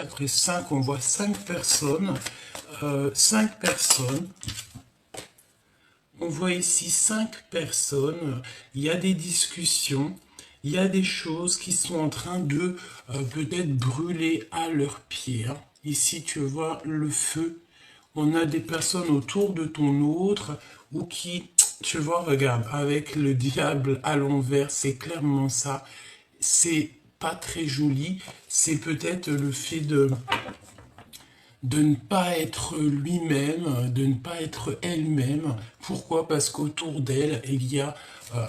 Après 5, on voit 5 personnes. 5 personnes. On voit ici 5 personnes. Il y a des discussions. Il y a des choses qui sont en train de peut-être brûler à leurs pieds. Hein. Ici, tu vois le feu. On a des personnes autour de ton autre ou qui, tu vois, regarde, avec le diable à l'envers, c'est clairement ça. C'est pas très joli. C'est peut-être le fait de ne pas être lui-même, de ne pas être elle-même. Pourquoi? Parce qu'autour d'elle, il y a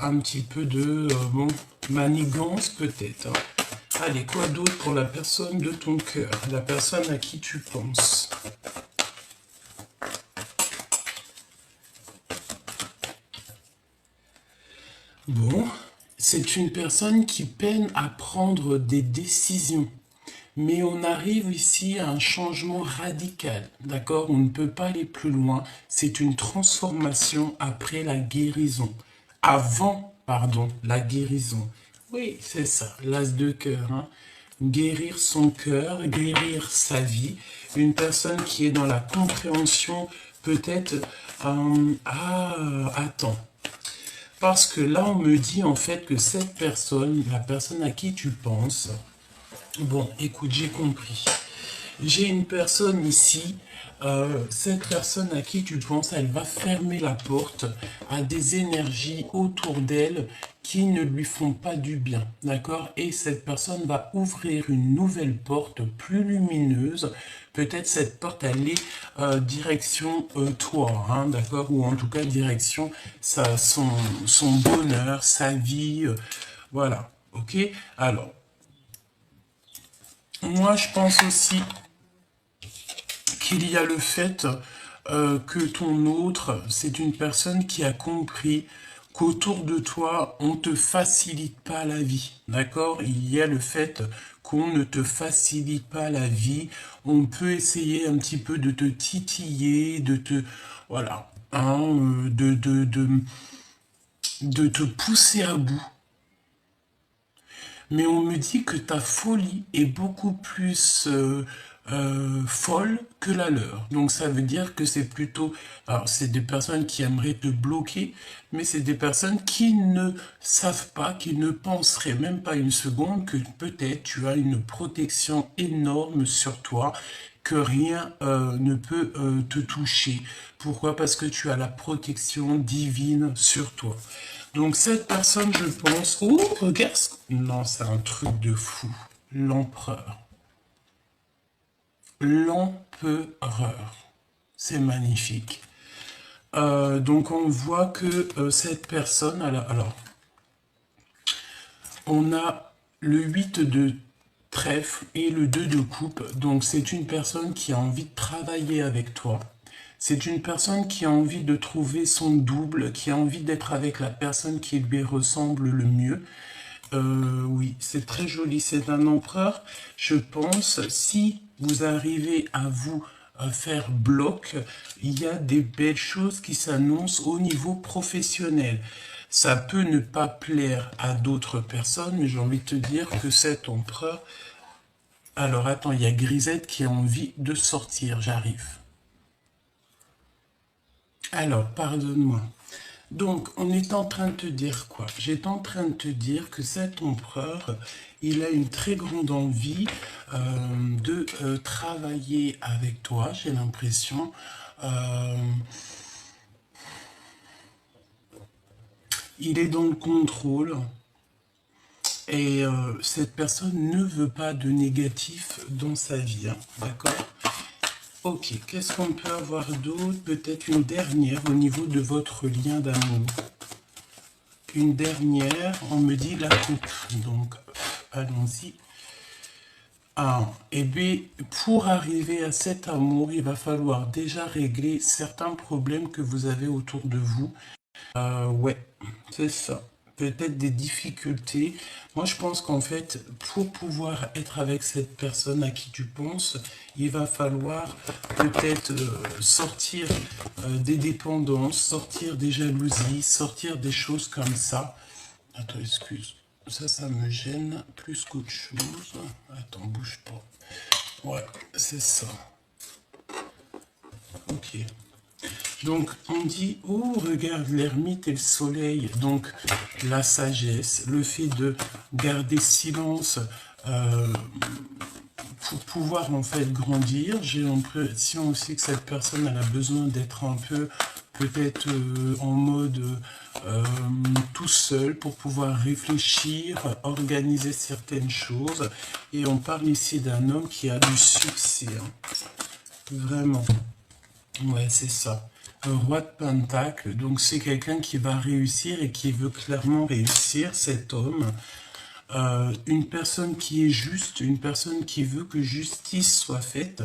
un petit peu de bon, manigance peut-être. Hein. Allez, quoi d'autre pour la personne de ton cœur, la personne à qui tu penses? Bon, c'est une personne qui peine à prendre des décisions. Mais on arrive ici à un changement radical, d'accord? On ne peut pas aller plus loin. C'est une transformation après la guérison. Avant, pardon, la guérison. Oui, c'est ça, l'as de cœur. Hein? Guérir son cœur, guérir sa vie. Une personne qui est dans la compréhension, peut-être, attends. Parce que là, on me dit en fait que cette personne, la personne à qui tu penses, bon, écoute, j'ai compris. J'ai une personne ici, cette personne à qui tu penses, elle va fermer la porte à des énergies autour d'elle qui ne lui font pas du bien, d'accord? Et cette personne va ouvrir une nouvelle porte plus lumineuse. Peut-être cette porte, elle est direction toi, hein, d'accord? Ou en tout cas direction son bonheur, sa vie, voilà, ok? Alors, moi je pense aussi qu'il y a le fait que ton autre, c'est une personne qui a compris qu'autour de toi, on ne te facilite pas la vie. D'accord? Il y a le fait qu'on ne te facilite pas la vie. On peut essayer un petit peu de te titiller, de te... Voilà. Hein, de te pousser à bout. Mais on me dit que ta folie est beaucoup plus folle que la leur. Donc ça veut dire que c'est plutôt... Alors c'est des personnes qui aimeraient te bloquer, mais c'est des personnes qui ne savent pas, qui ne penseraient même pas une seconde que peut-être tu as une protection énorme sur toi, que rien ne peut te toucher. Pourquoi? Parce que tu as la protection divine sur toi. Donc cette personne, je pense... Oh, regarde... Non, c'est un truc de fou. L'empereur. L'empereur. C'est magnifique. Donc on voit que cette personne... Alors, on a le 8 de trèfle et le 2 de coupe. Donc c'est une personne qui a envie de travailler avec toi. C'est une personne qui a envie de trouver son double, qui a envie d'être avec la personne qui lui ressemble le mieux. Oui, c'est très joli. C'est un empereur. Je pense, si vous arrivez à vous faire bloc, il y a des belles choses qui s'annoncent au niveau professionnel. Ça peut ne pas plaire à d'autres personnes, mais j'ai envie de te dire que cet empereur... Alors attends, il y a Grisette qui a envie de sortir. J'arrive. Alors, pardonne-moi. Donc, on est en train de te dire quoi? J'étais en train de te dire que cet empereur, il a une très grande envie de travailler avec toi, j'ai l'impression. Il est dans le contrôle. Et cette personne ne veut pas de négatif dans sa vie, hein, d'accord? Ok, qu'est-ce qu'on peut avoir d'autre? Peut-être une dernière au niveau de votre lien d'amour. Une dernière, on me dit la coupe. Donc, allons-y. Ah, et bien, pour arriver à cet amour, il va falloir déjà régler certains problèmes que vous avez autour de vous. Ouais, c'est ça. Peut-être des difficultés. Moi, je pense qu'en fait, pour pouvoir être avec cette personne à qui tu penses, il va falloir peut-être sortir des dépendances, sortir des jalousies, sortir des choses comme ça. Attends, excuse. Ça me gêne plus qu'autre chose. Attends, bouge pas. Ouais, c'est ça. Ok. Donc, on dit, oh, regarde, l'ermite et le soleil. Donc, la sagesse, le fait de garder silence pour pouvoir, en fait, grandir. J'ai l'impression aussi que cette personne, elle a besoin d'être un peu, peut-être, en mode tout seul pour pouvoir réfléchir, organiser certaines choses. Et on parle ici d'un homme qui a du succès. Hein. Vraiment. Ouais, c'est ça. Un roi de Pentacle, donc c'est quelqu'un qui va réussir et qui veut clairement réussir, cet homme. Une personne qui est juste, une personne qui veut que justice soit faite.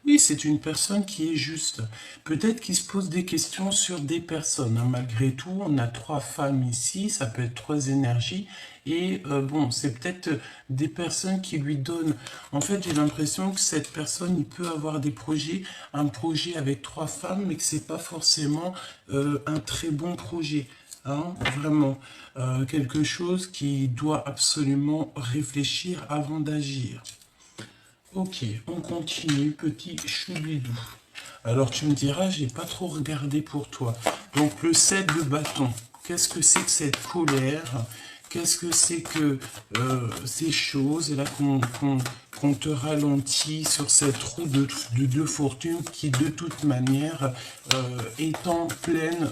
Oui, c'est une personne qui est juste. Peut-être qu'il se pose des questions sur des personnes. Hein. Malgré tout, on a 3 femmes ici, ça peut être 3 énergies. Et bon, c'est peut-être des personnes qui lui donnent... En fait, j'ai l'impression que cette personne, il peut avoir des projets, un projet avec 3 femmes, mais que c'est pas forcément un très bon projet. Hein, vraiment, quelque chose qui doit absolument réfléchir avant d'agir. Ok, on continue, petit choubidou. Alors tu me diras, j'ai pas trop regardé pour toi. Donc le 7 de bâton, qu'est-ce que c'est que cette colère? Qu'est-ce que c'est que ces choses? Et là qu'on te ralentit sur cette roue de fortune qui de toute manière est en pleine,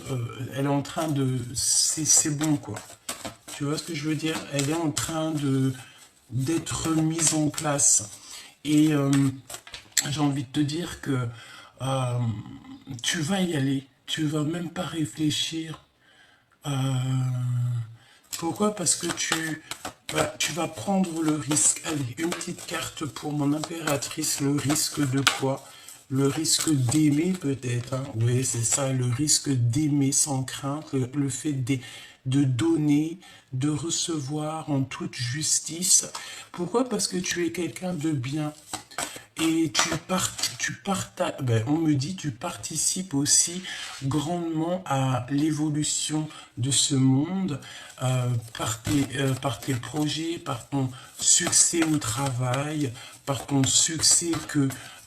elle est en train de... C'est bon quoi. Tu vois ce que je veux dire? Elle est en train d'être mise en place. Et j'ai envie de te dire que euh, tu vas y aller. Tu vas même pas réfléchir. Euh, Pourquoi? Parce que tu vas prendre le risque. Allez, une petite carte pour mon impératrice. Le risque de quoi? Le risque d'aimer peut-être. Hein. Oui, c'est ça, le risque d'aimer sans crainte. Le fait de donner, de recevoir en toute justice. Pourquoi? Parce que tu es quelqu'un de bien. Et on me dit, tu participes aussi grandement à l'évolution de ce monde par tes projets, par ton succès au travail, par ton succès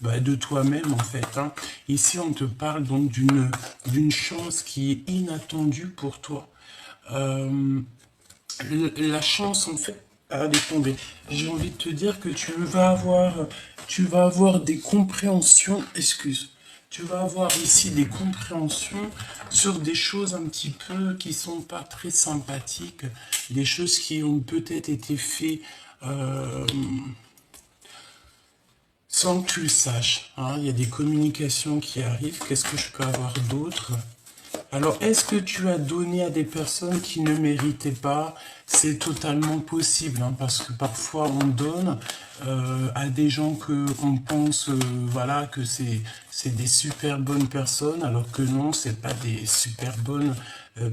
de toi-même en fait. Hein. Ici, on te parle donc d'une chance qui est inattendue pour toi. Euh, la chance, en fait, elle est tombée. J'ai envie de te dire que tu vas avoir des compréhensions, excuse, tu vas avoir ici des compréhensions sur des choses un petit peu qui sont pas très sympathiques, des choses qui ont peut-être été faites euh, sans que tu le saches. Hein. Il y a des communications qui arrivent. Qu'est-ce que je peux avoir d'autre? Alors, est-ce que tu as donné à des personnes qui ne méritaient pas? C'est totalement possible, hein, parce que parfois on donne à des gens que on pense, voilà, que c'est des super bonnes personnes, alors que non, c'est pas des super bonnes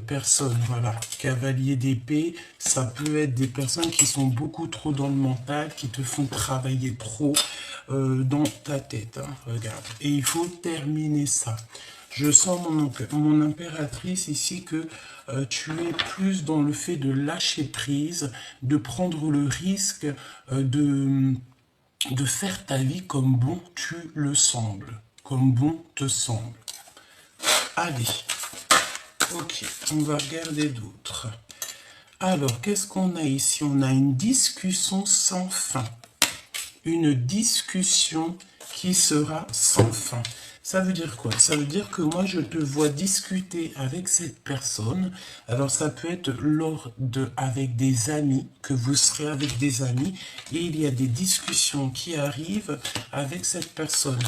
personnes. Voilà, cavalier d'épée, ça peut être des personnes qui sont beaucoup trop dans le mental, qui te font travailler trop dans ta tête. Hein, regarde, et il faut terminer ça. Je sens mon impératrice ici que tu es plus dans le fait de lâcher prise, de prendre le risque de faire ta vie comme bon tu le sembles, comme bon te semble. Allez, ok, on va regarder d'autres. Alors, qu'est-ce qu'on a ici? On a une discussion sans fin. Une discussion qui sera sans fin. Ça veut dire quoi? Ça veut dire que moi, je te vois discuter avec cette personne. Alors, ça peut être avec des amis, que vous serez avec des amis, et il y a des discussions qui arrivent avec cette personne.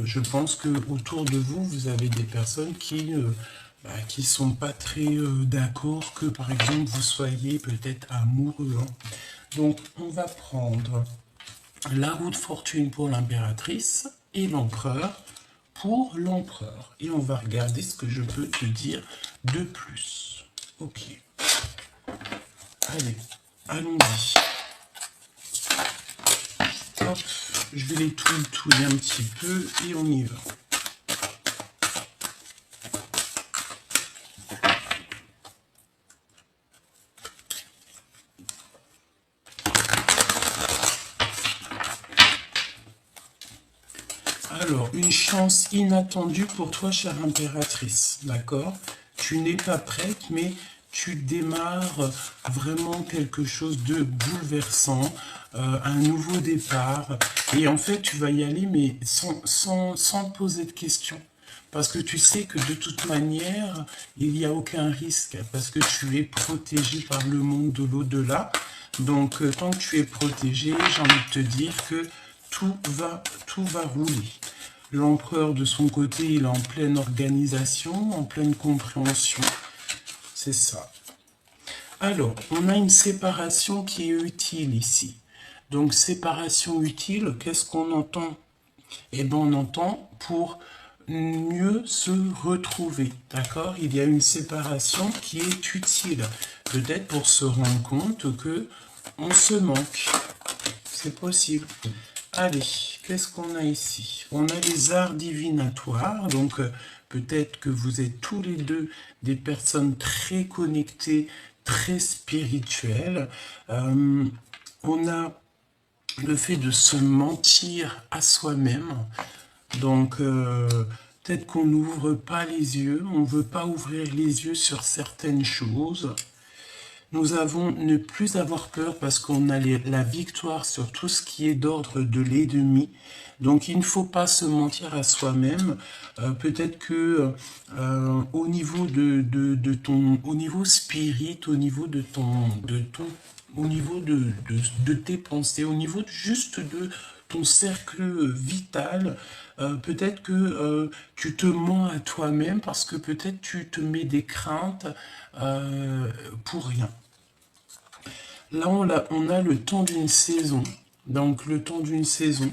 Je pense que autour de vous, vous avez des personnes qui sont pas très d'accord que, par exemple, vous soyez peut-être amoureux. Hein. Donc, on va prendre la roue de fortune pour l'impératrice et l'empereur pour l'empereur. Et on va regarder ce que je peux te dire de plus. Ok. Allez, allons-y. Hop, je vais les touiller un petit peu et on y va. Alors, une chance inattendue pour toi, chère impératrice, d'accord? Tu n'es pas prête, mais tu démarres vraiment quelque chose de bouleversant, un nouveau départ. Et en fait, tu vas y aller, mais sans poser de questions. Parce que tu sais que de toute manière, il n'y a aucun risque, parce que tu es protégé par le monde de l'au-delà. Donc, tant que tu es protégé, j'ai envie de te dire que tout va rouler. L'empereur, de son côté, il est en pleine organisation, en pleine compréhension. C'est ça. Alors, on a une séparation qui est utile ici. Donc, séparation utile, qu'est-ce qu'on entend? Eh bien, on entend pour mieux se retrouver, d'accord? Il y a une séparation qui est utile, peut-être pour se rendre compte que on se manque. C'est possible. Allez, qu'est-ce qu'on a ici? On a les arts divinatoires, donc peut-être que vous êtes tous les deux des personnes très connectées, très spirituelles. On a le fait de se mentir à soi-même, donc peut-être qu'on n'ouvre pas les yeux, on ne veut pas ouvrir les yeux sur certaines choses. Nous avons ne plus avoir peur parce qu'on a la victoire sur tout ce qui est d'ordre de l'ennemi. Donc il ne faut pas se mentir à soi-même. Peut-être que au niveau de ton, au niveau spirit, au niveau au niveau de tes pensées, au niveau juste de ton cercle vital, peut-être que tu te mens à toi-même parce que peut-être tu te mets des craintes pour rien. Là, on a le temps d'une saison. Donc, le temps d'une saison.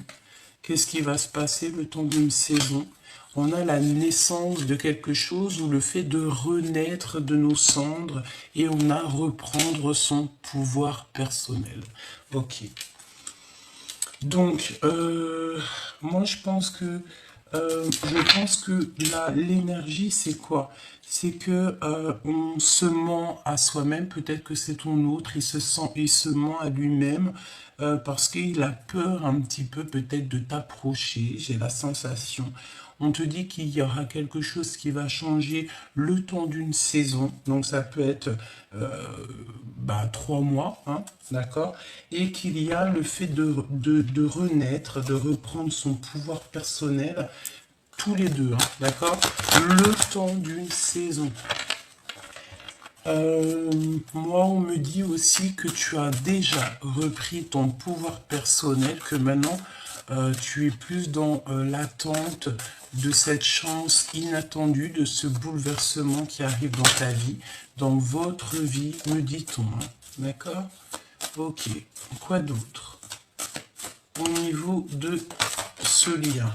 Qu'est-ce qui va se passer le temps d'une saison? On a la naissance de quelque chose ou le fait de renaître de nos cendres et on a reprendre son pouvoir personnel. Ok. Donc, moi, je pense que l'énergie, c'est quoi? C'est que on se ment à soi-même. Peut-être que c'est ton autre. Il se ment à lui-même parce qu'il a peur un petit peu peut-être de t'approcher. J'ai la sensation. On te dit qu'il y aura quelque chose qui va changer le temps d'une saison. Donc ça peut être 3 mois, hein, d'accord? Et qu'il y a le fait de renaître, de reprendre son pouvoir personnel, tous les deux, hein, d'accord? Le temps d'une saison. Moi, on me dit aussi que tu as déjà repris ton pouvoir personnel, que maintenant tu es plus dans l'attente de cette chance inattendue, de ce bouleversement qui arrive dans ta vie, dans votre vie, me dit-on. Hein. D'accord? Ok. Quoi d'autre? Au niveau de ce lien.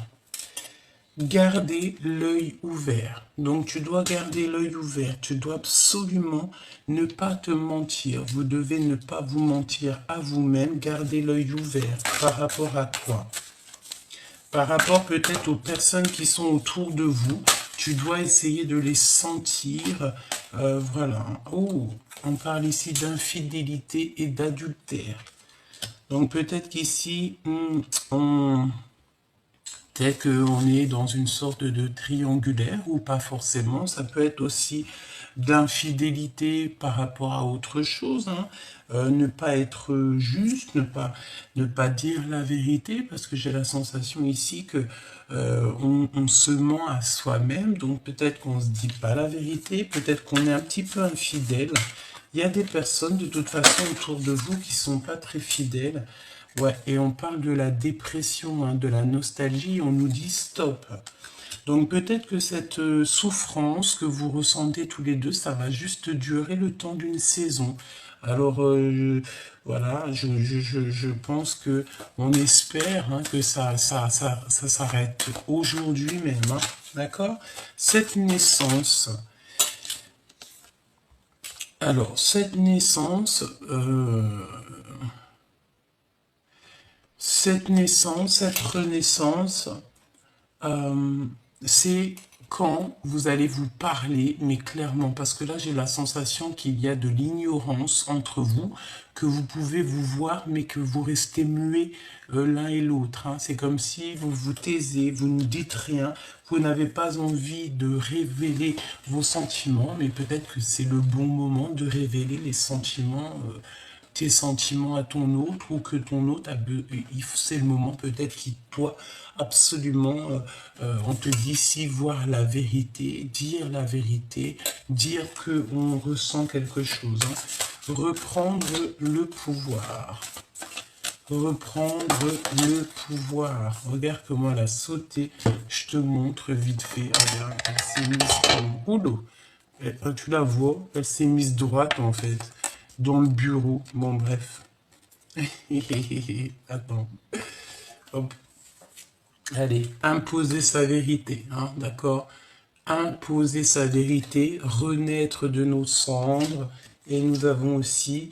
Garder l'œil ouvert. Donc tu dois garder l'œil ouvert. Tu dois absolument ne pas te mentir. Vous devez ne pas vous mentir à vous-même. Garder l'œil ouvert par rapport à toi. Par rapport peut-être aux personnes qui sont autour de vous. Tu dois essayer de les sentir. Voilà. Oh, on parle ici d'infidélité et d'adultère. Donc peut-être qu'ici, peut-être qu'on est dans une sorte de triangulaire, ou pas forcément. Ça peut être aussi d'infidélité par rapport à autre chose. Hein. Ne pas être juste, ne pas dire la vérité, parce que j'ai la sensation ici que on se ment à soi-même. Donc peut-être qu'on ne se dit pas la vérité, peut-être qu'on est un petit peu infidèle. Il y a des personnes de toute façon autour de vous qui sont pas très fidèles. Ouais, et on parle de la dépression, hein, de la nostalgie, on nous dit stop. Donc peut-être que cette souffrance que vous ressentez tous les deux, ça va juste durer le temps d'une saison. Alors voilà, je pense que on espère hein, que ça s'arrête aujourd'hui même. Hein, d'accord? Cette naissance. Alors, cette naissance, cette renaissance, c'est quand vous allez vous parler, mais clairement, parce que là j'ai la sensation qu'il y a de l'ignorance entre vous, que vous pouvez vous voir, mais que vous restez muets l'un et l'autre. Hein. C'est comme si vous vous taisez, vous ne dites rien, vous n'avez pas envie de révéler vos sentiments, mais peut-être que c'est le bon moment de révéler les sentiments, tes sentiments à ton autre, ou que ton autre, c'est le moment peut-être qu'il doit absolument, on te dit ici, voir la vérité, dire que on ressent quelque chose. Hein. Reprendre le pouvoir. Reprendre le pouvoir. Regarde comment elle a sauté. Je te montre vite fait. Regarde, elle s'est mise en boulot. Tu la vois, elle s'est mise droite en fait. Dans le bureau. Bon, bref. Attends. Hop. Allez, imposer sa vérité. Hein, d'accord? Imposer sa vérité, renaître de nos cendres. Et nous avons aussi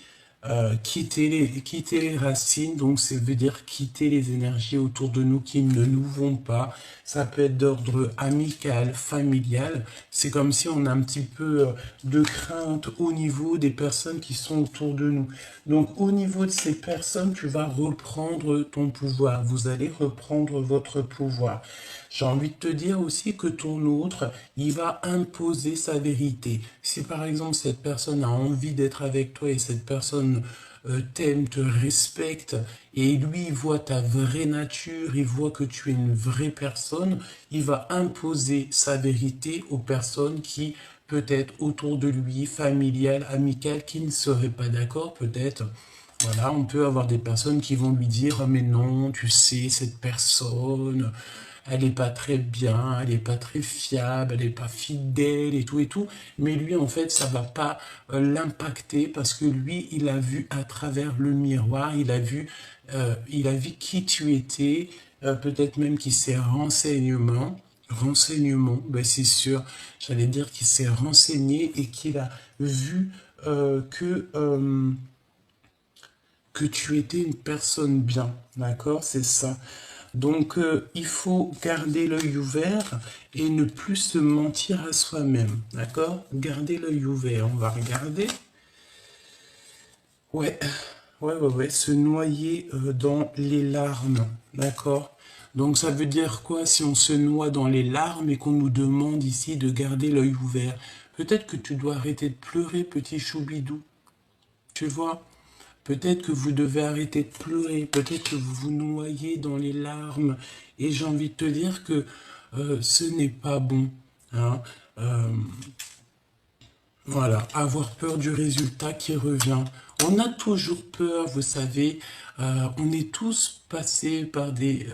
quitter les racines, donc ça veut dire quitter les énergies autour de nous qui ne nous vont pas. Ça peut être d'ordre amical, familial. C'est comme si on a un petit peu de crainte au niveau des personnes qui sont autour de nous. Donc au niveau de ces personnes, tu vas reprendre ton pouvoir. Vous allez reprendre votre pouvoir. J'ai envie de te dire aussi que ton autre, il va imposer sa vérité. Si par exemple cette personne a envie d'être avec toi et cette personne t'aime, te respecte, et lui il voit ta vraie nature, il voit que tu es une vraie personne, il va imposer sa vérité aux personnes qui peut-être autour de lui, familiales, amicales, qui ne seraient pas d'accord peut-être. Voilà, on peut avoir des personnes qui vont lui dire « Oh mais non, tu sais, cette personne, elle n'est pas très bien, elle n'est pas très fiable, elle n'est pas fidèle et tout. » Mais lui, en fait, ça va pas l'impacter parce que lui, il a vu à travers le miroir, il a vu qui tu étais, peut-être même qu'il s'est renseignement, ben c'est sûr, j'allais dire qu'il s'est renseigné et qu'il a vu que tu étais une personne bien, d'accord, c'est ça. Donc, il faut garder l'œil ouvert et ne plus se mentir à soi-même, d'accord? Garder l'œil ouvert, on va regarder. Ouais, se noyer dans les larmes, d'accord? Donc, ça veut dire quoi si on se noie dans les larmes et qu'on nous demande ici de garder l'œil ouvert? Peut-être que tu dois arrêter de pleurer, petit choubidou, tu vois? Peut-être que vous devez arrêter de pleurer, peut-être que vous vous noyez dans les larmes. Et j'ai envie de te dire que ce n'est pas bon. Hein. Voilà, avoir peur du résultat qui revient. On a toujours peur, vous savez, on est tous passés par des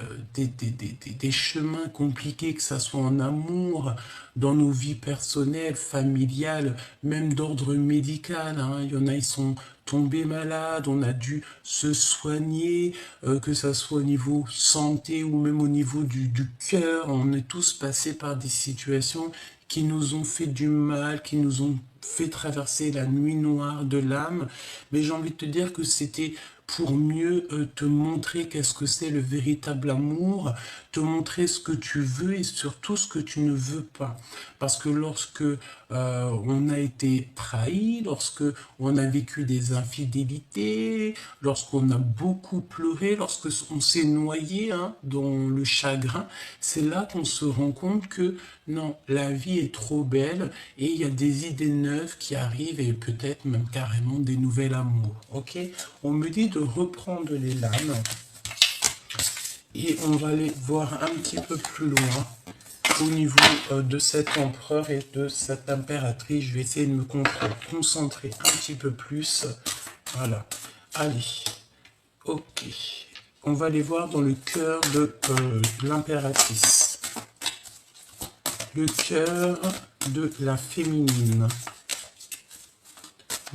chemins compliqués, que ça soit en amour, dans nos vies personnelles, familiales, même d'ordre médical. Hein. Il y en a, ils sont tombés malades, on a dû se soigner, que ça soit au niveau santé ou même au niveau du cœur. On est tous passés par des situations qui nous ont fait du mal, qui nous ont fait traverser la nuit noire de l'âme, mais j'ai envie de te dire que c'était pour mieux te montrer qu'est-ce que c'est le véritable amour, te montrer ce que tu veux et surtout ce que tu ne veux pas. Parce que lorsque on a été trahi, lorsque on a vécu des infidélités, lorsqu'on a beaucoup pleuré, lorsque on s'est noyé hein, dans le chagrin, c'est là qu'on se rend compte que non, la vie est trop belle et il y a des idées neuves qui arrivent et peut-être même carrément des nouvelles amours. Ok, on me dit de reprendre les lames et on va aller voir un petit peu plus loin au niveau de cet empereur et de cette impératrice. Je vais essayer de me concentrer un petit peu plus. Voilà, allez, ok. On va aller voir dans le cœur de l'impératrice. Le cœur de la féminine.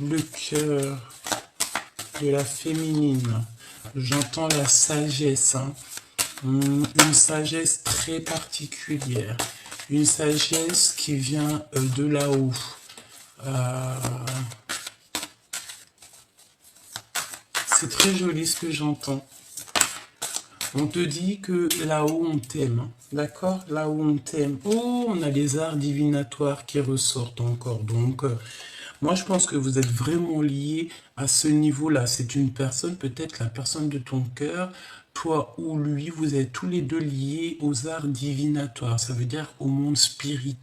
Le cœur de la féminine. J'entends la sagesse, hein. Une sagesse très particulière. Une sagesse qui vient de là-haut. C'est très joli ce que j'entends. On te dit que là-haut, on t'aime. D'accord? Là-haut, on t'aime. Oh, on a les arts divinatoires qui ressortent encore. Donc, moi, je pense que vous êtes vraiment liés à ce niveau-là. C'est une personne, peut-être la personne de ton cœur, toi ou lui, vous êtes tous les deux liés aux arts divinatoires. Ça veut dire au monde spirit.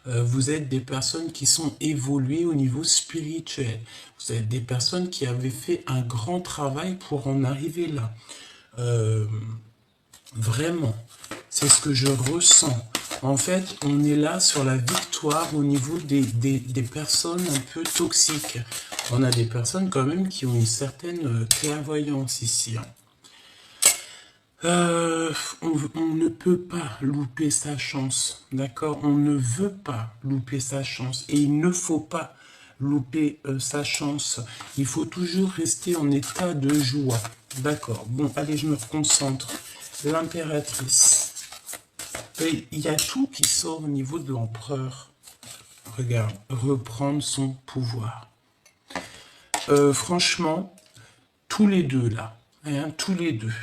Vous êtes des personnes qui sont évoluées au niveau spirituel. Vous êtes des personnes qui avaient fait un grand travail pour en arriver là. Vraiment, c'est ce que je ressens. En fait, on est là sur la victoire au niveau des personnes un peu toxiques. On a des personnes quand même qui ont une certaine clairvoyance ici. On ne peut pas louper sa chance, d'accord? On ne veut pas louper sa chance et il ne faut pas louper sa chance. Il faut toujours rester en état de joie, d'accord? Bon, allez, je me concentre. L'impératrice. Il y a tout qui sort au niveau de l'empereur. Regarde, reprendre son pouvoir. Franchement, tous les deux là, hein, tous les deux.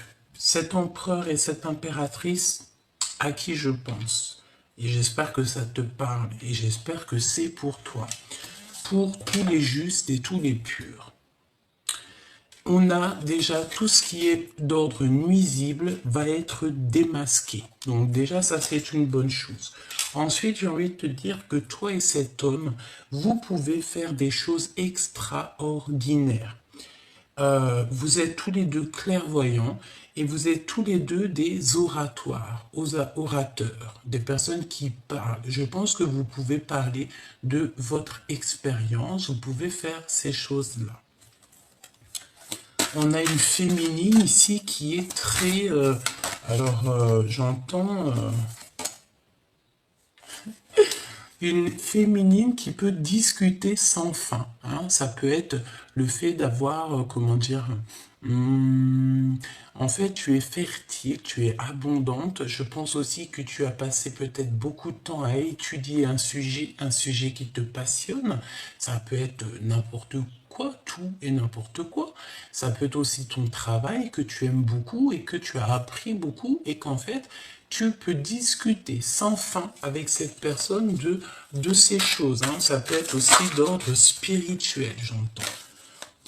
Cet empereur et cette impératrice, à qui je pense. Et j'espère que ça te parle. Et j'espère que c'est pour toi. Pour tous les justes et tous les purs. On a déjà tout ce qui est d'ordre nuisible va être démasqué. Donc déjà, ça c'est une bonne chose. Ensuite, j'ai envie de te dire que toi et cet homme, vous pouvez faire des choses extraordinaires. Vous êtes tous les deux clairvoyants et vous êtes tous les deux des orateurs, des personnes qui parlent. Je pense que vous pouvez parler de votre expérience, vous pouvez faire ces choses-là. On a une féminine ici qui est très... j'entends... une féminine qui peut discuter sans fin. Hein. Ça peut être le fait d'avoir, comment dire... en fait, tu es fertile, tu es abondante. Je pense aussi que tu as passé peut-être beaucoup de temps à étudier un sujet qui te passionne. Ça peut être n'importe quoi, tout et n'importe quoi. Ça peut être aussi ton travail que tu aimes beaucoup et que tu as appris beaucoup et qu'en fait, tu peux discuter sans fin avec cette personne de ces choses. Hein. Ça peut être aussi d'ordre spirituel, j'entends.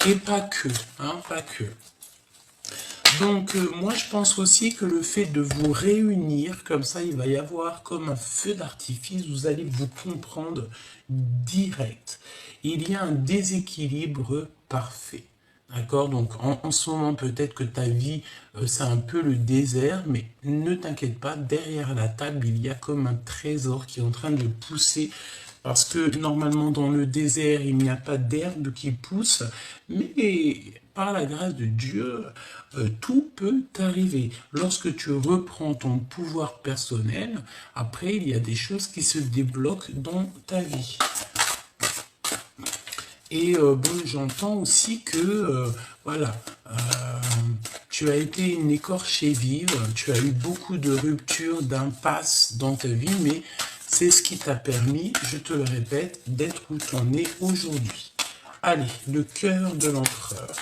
Et pas que, hein, pas que. Donc, moi, je pense aussi que le fait de vous réunir, comme ça, il va y avoir comme un feu d'artifice, vous allez vous comprendre direct. Il y a un déséquilibre parfait. D'accord? Donc, en ce moment, peut-être que ta vie, c'est un peu le désert, mais ne t'inquiète pas, derrière la table, il y a comme un trésor qui est en train de pousser. Parce que normalement, dans le désert, il n'y a pas d'herbe qui pousse, mais par la grâce de Dieu, tout peut arriver. Lorsque tu reprends ton pouvoir personnel, après, il y a des choses qui se débloquent dans ta vie. Et bon, j'entends aussi que, voilà, tu as été une écorchée vive, tu as eu beaucoup de ruptures, d'impasses dans ta vie, mais c'est ce qui t'a permis, je te le répète, d'être où tu en es aujourd'hui. Allez, le cœur de l'empereur.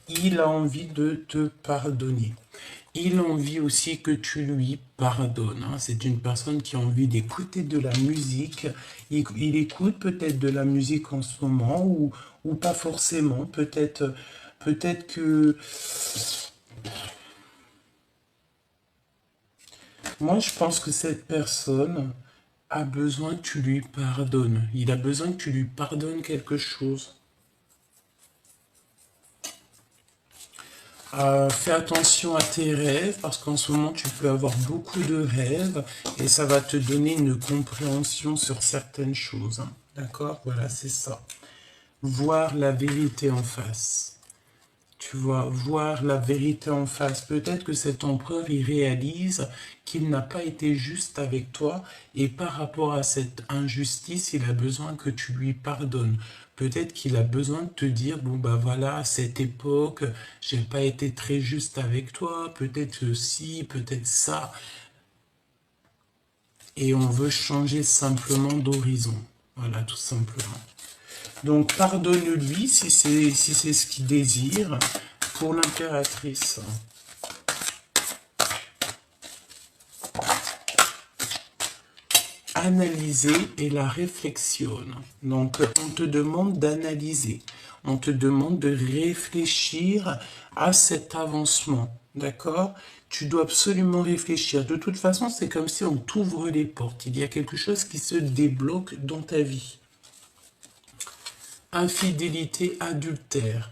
Il a envie de te pardonner. Il a envie aussi que tu lui pardonnes. Hein. C'est une personne qui a envie d'écouter de la musique. Il écoute peut-être de la musique en ce moment ou pas forcément. Peut-être que... Moi, je pense que cette personne a besoin que tu lui pardonnes. Il a besoin que tu lui pardonnes quelque chose. Fais attention à tes rêves parce qu'en ce moment tu peux avoir beaucoup de rêves et ça va te donner une compréhension sur certaines choses. Hein. D'accord? Voilà, c'est ça. Voir la vérité en face. Tu vois, voir la vérité en face. Peut-être que cet empereur, il réalise qu'il n'a pas été juste avec toi et par rapport à cette injustice, il a besoin que tu lui pardonnes. Peut-être qu'il a besoin de te dire, bon bah voilà, à cette époque, j'ai pas été très juste avec toi, peut-être ci, peut-être ça. Et on veut changer simplement d'horizon. Voilà, tout simplement. Donc pardonne-lui si c'est ce qu'il désire. Pour l'impératrice. analyser et la réflexion. Donc, on te demande d'analyser. On te demande de réfléchir à cet avancement. D'accord? Tu dois absolument réfléchir. De toute façon, c'est comme si on t'ouvre les portes. Il y a quelque chose qui se débloque dans ta vie. Infidélité, adultère.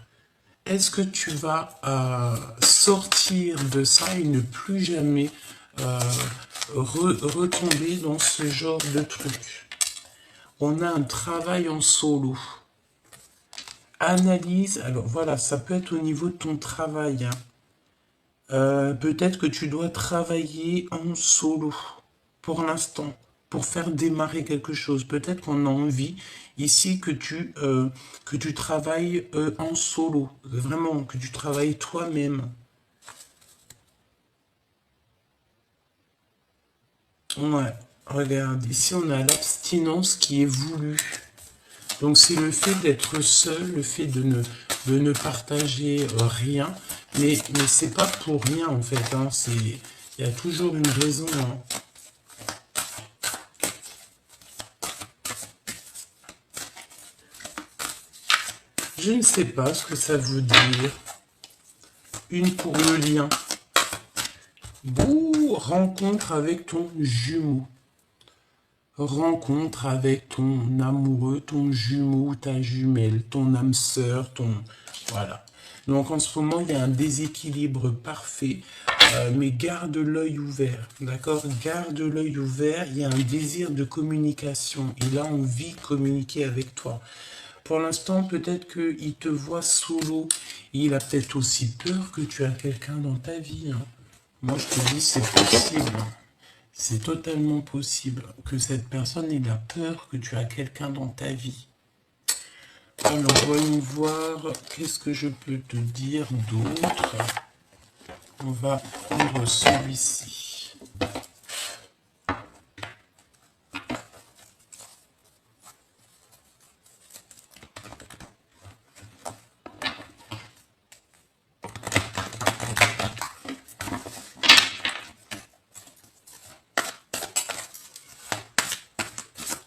Est-ce que tu vas sortir de ça et ne plus jamais retomber dans ce genre de truc? On a un travail en solo. Analyse, alors voilà, ça peut être au niveau de ton travail. Peut-être que tu dois travailler en solo pour l'instant, pour faire démarrer quelque chose. Peut-être qu'on a envie ici que tu travailles en solo, vraiment, que tu travailles toi-même. Ouais, regarde, ici on a l'abstinence qui est voulue. Donc c'est le fait d'être seul, le fait de ne partager rien, mais c'est pas pour rien en fait, hein, il y a toujours une raison. Hein. Je ne sais pas ce que ça veut dire. Une pour le lien. Bouh, rencontre avec ton jumeau. Rencontre avec ton amoureux, ton jumeau, ta jumelle, ton âme sœur, ton... Voilà. Donc en ce moment, il y a un déséquilibre parfait, mais garde l'œil ouvert, d'accord? Garde l'œil ouvert, il y a un désir de communication. Il a envie de communiquer avec toi. Pour l'instant, peut-être qu'il te voit solo. Il a peut-être aussi peur que tu as quelqu'un dans ta vie. Hein. Moi, je te dis, c'est possible. C'est totalement possible que cette personne ait la peur que tu as quelqu'un dans ta vie. Alors, voyons voir, qu'est-ce que je peux te dire d'autre. On va prendre celui-ci.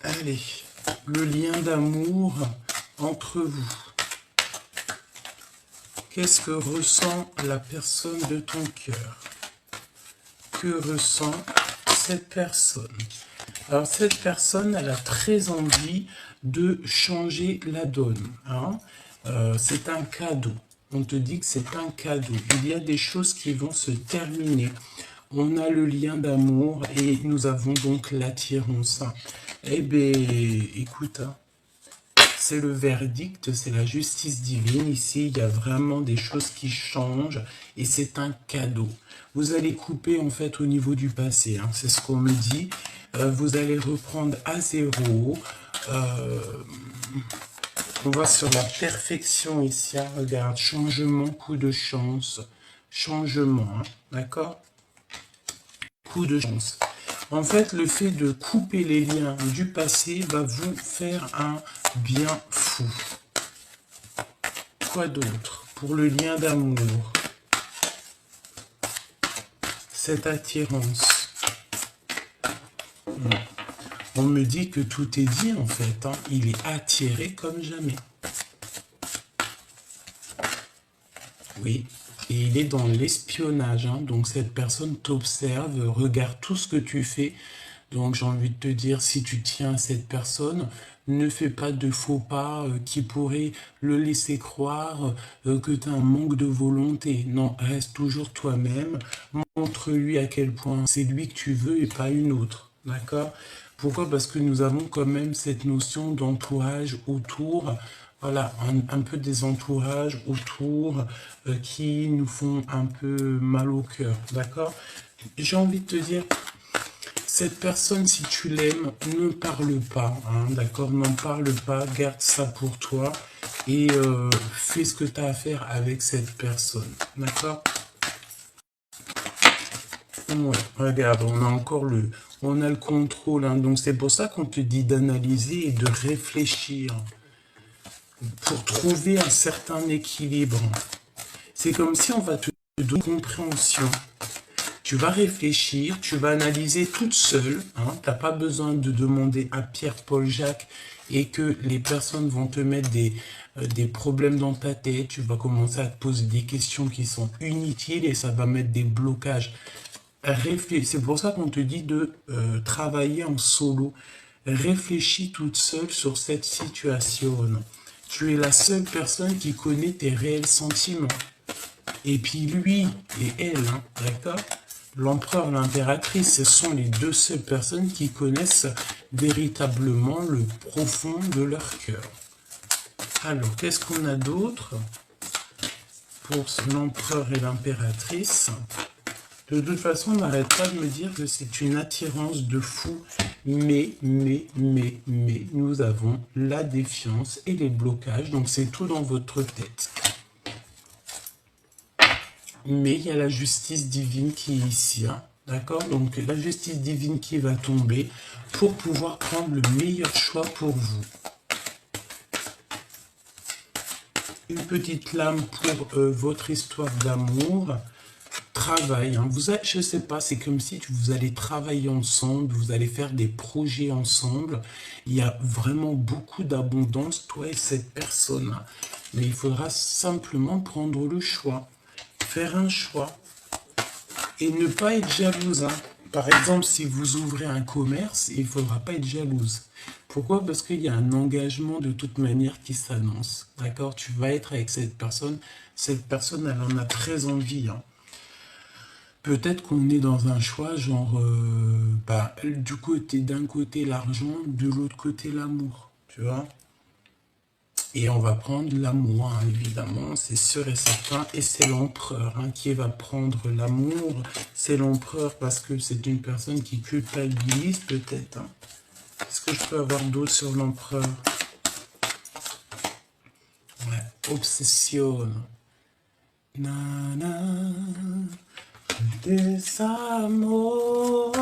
Allez, le lien d'amour entre vous. Qu'est-ce que ressent la personne de ton cœur? Que ressent cette personne? Alors, cette personne, elle a très envie de changer la donne. Hein. C'est un cadeau. On te dit que c'est un cadeau. Il y a des choses qui vont se terminer. On a le lien d'amour et nous avons donc l'attirance. Eh bien, écoute, hein, c'est le verdict, c'est la justice divine. Ici, il y a vraiment des choses qui changent et c'est un cadeau. Vous allez couper en fait au niveau du passé, hein, c'est ce qu'on me dit. Vous allez reprendre à zéro. On va sur la perfection ici. Hein, regarde, changement, coup de chance. Changement, hein, d'accord? Coup de chance. En fait, le fait de couper les liens du passé va vous faire un bien fou. Quoi d'autre? Pour le lien d'amour. Cette attirance. On me dit que tout est dit en fait. Hein. Il est attiré comme jamais. Oui. Et il est dans l'espionnage, hein. Donc cette personne t'observe, regarde tout ce que tu fais. Donc j'ai envie de te dire, si tu tiens à cette personne, ne fais pas de faux pas qui pourraient le laisser croire que tu as un manque de volonté. Non, reste toujours toi-même. Montre-lui à quel point c'est lui que tu veux et pas une autre. D'accord? Pourquoi? Parce que nous avons quand même cette notion d'entourage autour. Voilà, un peu des entourages autour qui nous font un peu mal au cœur, d'accord? J'ai envie de te dire, cette personne, si tu l'aimes, ne parle pas, hein, d'accord? N'en parle pas, garde ça pour toi et fais ce que tu as à faire avec cette personne, d'accord? Ouais, regarde, on a encore on a le contrôle, hein, donc c'est pour ça qu'on te dit d'analyser et de réfléchir. Pour trouver un certain équilibre. C'est comme si on va te donner compréhension. Tu tu vas réfléchir, tu vas analyser toute seule. Hein, tu n'as pas besoin de demander à Pierre, Paul, Jacques et que les personnes vont te mettre des problèmes dans ta tête. Tu vas commencer à te poser des questions qui sont inutiles et ça va mettre des blocages. C'est pour ça qu'on te dit de travailler en solo. Réfléchis toute seule sur cette situation. Tu es la seule personne qui connaît tes réels sentiments. Et puis lui et elle, hein, d'accord? L'empereur, l'impératrice, ce sont les deux seules personnes qui connaissent véritablement le profond de leur cœur. Alors, qu'est-ce qu'on a d'autre pour l'empereur et l'impératrice? De toute façon, on n'arrête pas de me dire que c'est une attirance de fou. Mais, nous avons la défiance et les blocages. Donc, c'est tout dans votre tête. Mais il y a la justice divine qui est ici. Hein, d'accord? Donc, la justice divine qui va tomber pour pouvoir prendre le meilleur choix pour vous. Une petite lame pour votre histoire d'amour. Travail, hein. Je sais pas, c'est comme si vous allez travailler ensemble, vous allez faire des projets ensemble. Il y a vraiment beaucoup d'abondance, toi et cette personne. Mais il faudra simplement prendre le choix, faire un choix et ne pas être jalouse. Hein. Par exemple, si vous ouvrez un commerce, il ne faudra pas être jalouse. Pourquoi? Parce qu'il y a un engagement de toute manière qui s'annonce. D'accord? Tu vas être avec cette personne, elle en a très envie. Hein. Peut-être qu'on est dans un choix genre, d'un côté l'argent, de l'autre côté l'amour, tu vois. Et on va prendre l'amour, hein, évidemment, c'est sûr et certain. Et c'est l'empereur hein, qui va prendre l'amour. C'est l'empereur parce que c'est une personne qui culpabilise peut-être. Hein. Est-ce que je peux avoir d'autres sur l'empereur? Ouais, obsession. Nana. Desamor,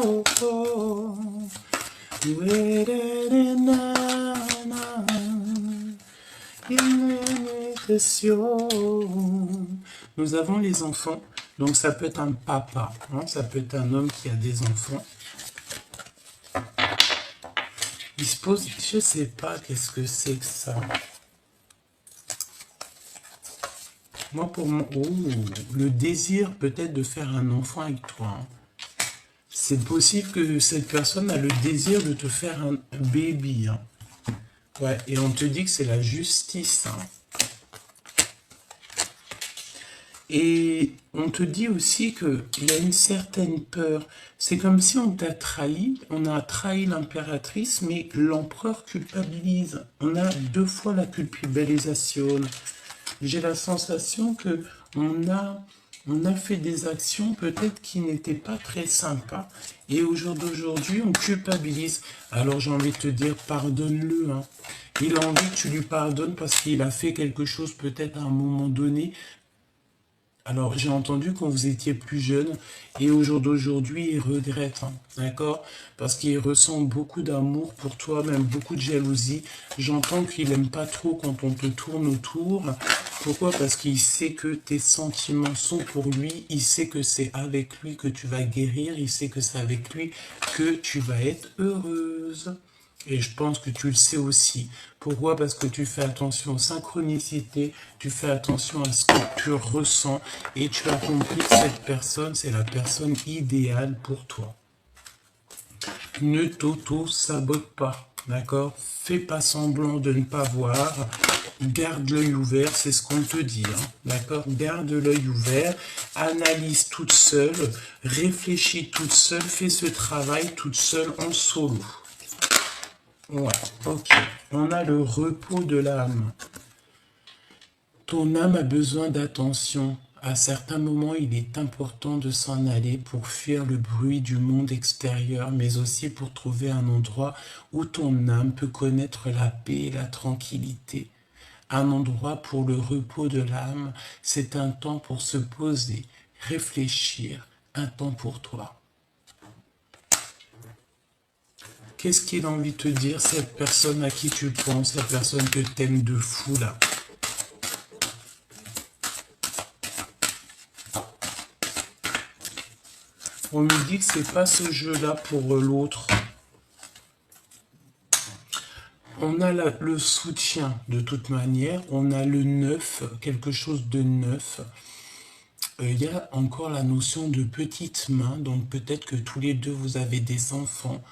nous avons les enfants, donc ça peut être un papa, hein, ça peut être un homme qui a des enfants. Il se pose, je sais pas qu'est-ce que c'est que ça. Moi, pour mon... Oh, le désir peut-être de faire un enfant avec toi. Hein. C'est possible que cette personne a le désir de te faire un baby. Hein. Ouais, et on te dit que c'est la justice. Hein. Et on te dit aussi qu'il y a une certaine peur. C'est comme si on t'a trahi, on a trahi l'impératrice, mais l'empereur culpabilise. On a deux fois la culpabilisation. J'ai la sensation que on a fait des actions peut-être qui n'étaient pas très sympas. Et au jour d'aujourd'hui, on culpabilise. Alors j'ai envie de te dire, pardonne-le. Hein. Il a envie que tu lui pardonnes parce qu'il a fait quelque chose peut-être à un moment donné. Alors, j'ai entendu quand vous étiez plus jeune, et au jour d'aujourd'hui, il regrette, hein, d'accord? Parce qu'il ressent beaucoup d'amour pour toi, même beaucoup de jalousie. J'entends qu'il n'aime pas trop quand on te tourne autour. Pourquoi? Parce qu'il sait que tes sentiments sont pour lui, il sait que c'est avec lui que tu vas guérir, il sait que c'est avec lui que tu vas être heureuse. Et je pense que tu le sais aussi. Pourquoi? Parce que tu fais attention aux synchronicités, tu fais attention à ce que tu ressens et tu as compris que cette personne, c'est la personne idéale pour toi. Ne t'auto-sabote pas, d'accord? Fais pas semblant de ne pas voir. Garde l'œil ouvert, c'est ce qu'on te dit, hein, d'accord? Garde l'œil ouvert, analyse toute seule, réfléchis toute seule, fais ce travail toute seule en solo. Ouais, ok. On a le repos de l'âme. Ton âme a besoin d'attention. À certains moments, il est important de s'en aller pour fuir le bruit du monde extérieur, mais aussi pour trouver un endroit où ton âme peut connaître la paix et la tranquillité. Un endroit pour le repos de l'âme, c'est un temps pour se poser, réfléchir, un temps pour toi. Qu'est-ce qu'il a envie de te dire, cette personne à qui tu penses, cette personne que t'aimes de fou, là? On me dit que c'est pas ce jeu-là pour l'autre. On a le soutien de toute manière, on a le neuf, quelque chose de neuf. Il y a encore la notion de petite main, donc peut-être que tous les deux vous avez des enfants.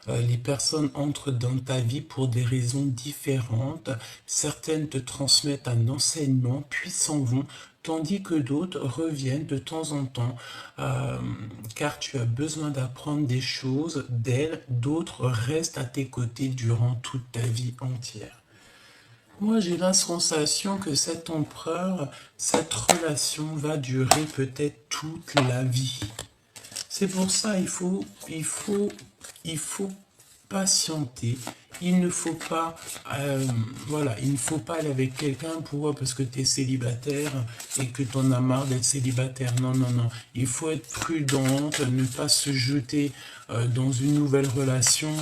Les personnes entrent dans ta vie pour des raisons différentes. Certaines te transmettent un enseignement, puis s'en vont, tandis que d'autres reviennent de temps en temps, car tu as besoin d'apprendre des choses d'elles. D'autres restent à tes côtés durant toute ta vie entière. Moi, j'ai la sensation que cet empereur, cette relation va durer peut-être toute la vie. C'est pour ça il faut patienter. Il ne faut pas, voilà, il ne faut pas aller avec quelqu'un parce que tu es célibataire et que tu en as marre d'être célibataire. Non, non, non. Il faut être prudente, ne pas se jeter dans une nouvelle relation,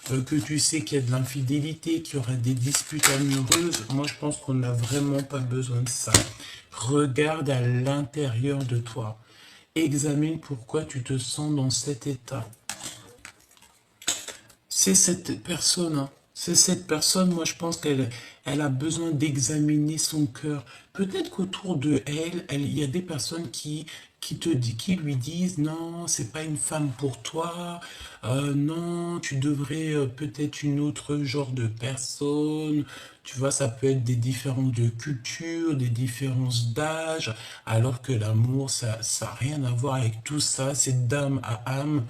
que tu sais qu'il y a de l'infidélité, qu'il y aura des disputes amoureuses. Moi, je pense qu'on n'a vraiment pas besoin de ça. Regarde à l'intérieur de toi. Examine pourquoi tu te sens dans cet état. C'est cette personne, hein. C'est cette personne, moi je pense qu'elle a besoin d'examiner son cœur. Peut-être qu'autour de elle, il y a des personnes qui lui disent non, c'est pas une femme pour toi, non, tu devrais peut-être une autre genre de personne. Tu vois, ça peut être des différences de culture, des différences d'âge, alors que l'amour, ça n'a rien à voir avec tout ça, c'est d'âme à âme.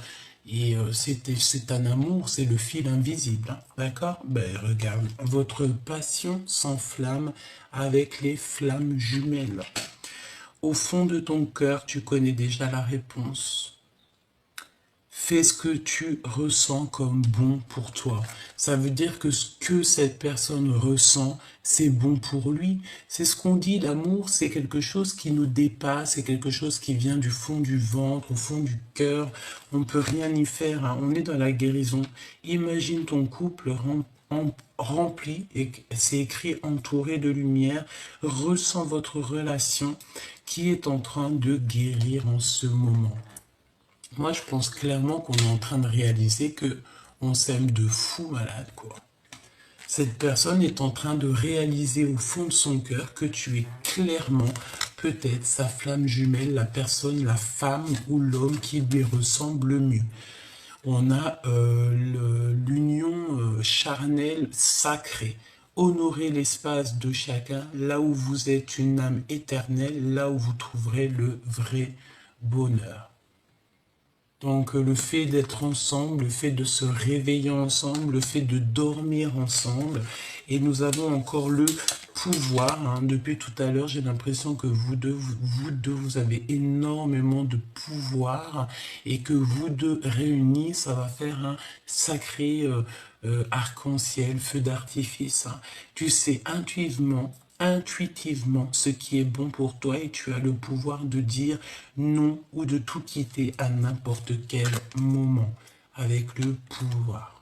Et c'est un amour, c'est le fil invisible, hein, d'accord? Ben regarde, votre passion s'enflamme avec les flammes jumelles. Au fond de ton cœur, tu connais déjà la réponse. Fais ce que tu ressens comme bon pour toi. Ça veut dire que ce que cette personne ressent, c'est bon pour lui. C'est ce qu'on dit, l'amour, c'est quelque chose qui nous dépasse, c'est quelque chose qui vient du fond du ventre, au fond du cœur. On ne peut rien y faire, hein. On est dans la guérison. Imagine ton couple rempli, et c'est écrit entouré de lumière. Ressens votre relation qui est en train de guérir en ce moment. Moi, je pense clairement qu'on est en train de réaliser que on s'aime de fou malade, quoi. Cette personne est en train de réaliser au fond de son cœur que tu es clairement, peut-être, sa flamme jumelle, la personne, la femme ou l'homme qui lui ressemble le mieux. On a l'union charnelle sacrée. Honorez l'espace de chacun, là où vous êtes une âme éternelle, là où vous trouverez le vrai bonheur. Donc le fait d'être ensemble, le fait de se réveiller ensemble, le fait de dormir ensemble, et nous avons encore le pouvoir, hein. Depuis tout à l'heure, j'ai l'impression que vous deux, vous avez énormément de pouvoir, et que vous deux réunis, ça va faire un sacré arc-en-ciel, feu d'artifice, hein. Tu sais intuitivement ce qui est bon pour toi, et tu as le pouvoir de dire non ou de tout quitter à n'importe quel moment avec le pouvoir.